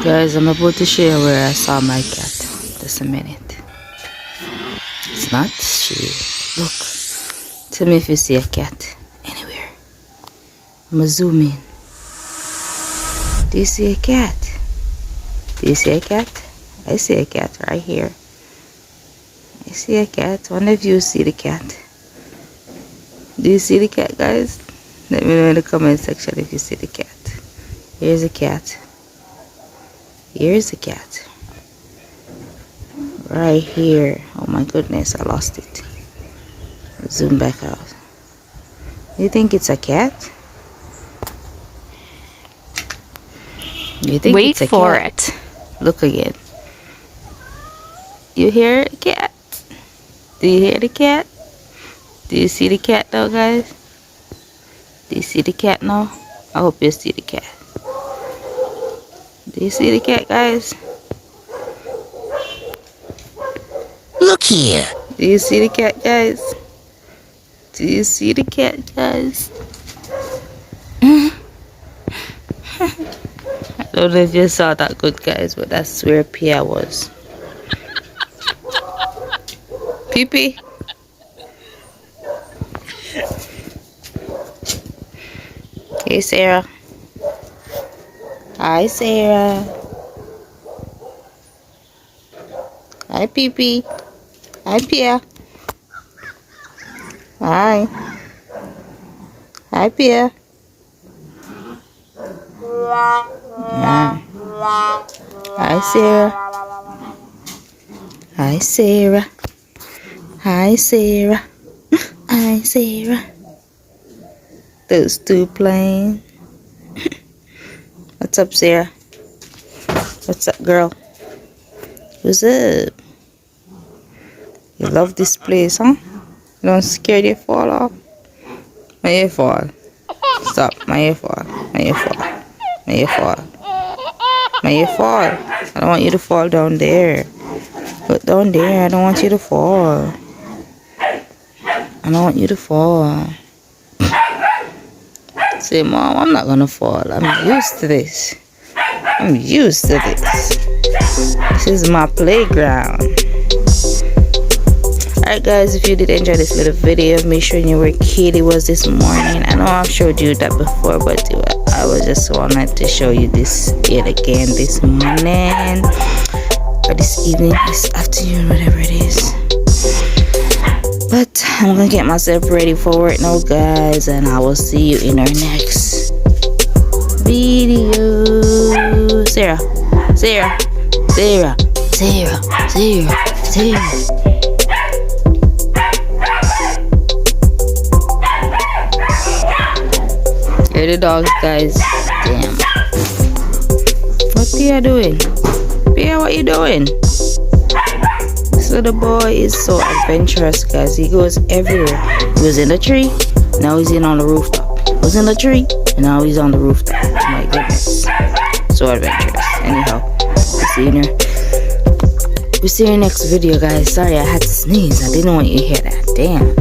Guys, I'm about to share where I saw my cat. Just a minute. It's not she. Look. Tell me if you see a cat anywhere. I'm gonna zoom in. Do you see a cat? Do you see a cat? I see a cat right here. I see a cat. One of you see the cat. Do you see the cat, guys? Let me know in the comment section if you see the cat. Here's a cat. Here's a cat. Right here. Oh my goodness, I lost it. Zoom back out. You think it's a cat? You think Wait it's a for cat? it. Look again. You hear a cat? Do you hear the cat? Do you see the cat now, guys? Do you see the cat now? I hope you see the cat. Do you see the cat, guys? Look here. Do you see the cat, guys? Do you see the cat, guys? I don't know if you saw that good, guys, but that's where Pia was. Pee-pee. Hey, Sarah. Hi, Sarah. Hi, Pee-pee. Hi, Pia. Hi. Hi, Pia. Yeah. Hi, Sarah. Hi, Sarah. Hi, Sarah. Hi, Sarah. Those two playing. What's up, Sarah? What's up, girl? What's up? You love this place, huh? You don't scared you fall off? My ear fall. Stop. My ear fall. My ear fall. My ear fall. My ear fall. I don't want you to fall down there. Look down there. I don't want you to fall. I don't want you to fall. Say, Mom, I'm not gonna fall. I'm used to this. I'm used to this. This is my playground. Alright, guys, if you did enjoy this little video, make sure you knew where Katie was this morning. I know I've showed you that before, but I was just wanted to show you this yet again this morning, or this evening, this afternoon, whatever it is. But I'm gonna get myself ready for work now, guys, and I will see you in our next video. Sarah, Sarah, Sarah, Sarah, Sarah, Sarah. Here the dogs, guys. Damn. What Pia doing? Pia, what you doing? So the boy is so adventurous, guys. He goes everywhere. He was in the tree, now he's in on the rooftop. He was in the tree, and now he's on the rooftop. Oh my goodness. So adventurous. Anyhow, we'll see you next video, guys. Sorry, I had to sneeze. I didn't want you to hear that. Damn.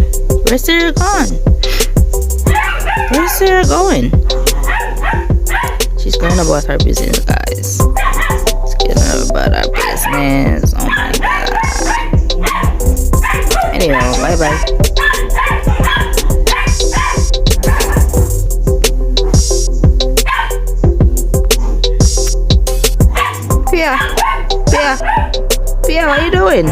Where's Sarah gone? Where's Sarah going? She's going about her business, guys. She's going about her business. Oh my god. Anyway, bye bye. Pia, Pia, Pia, what are you doing?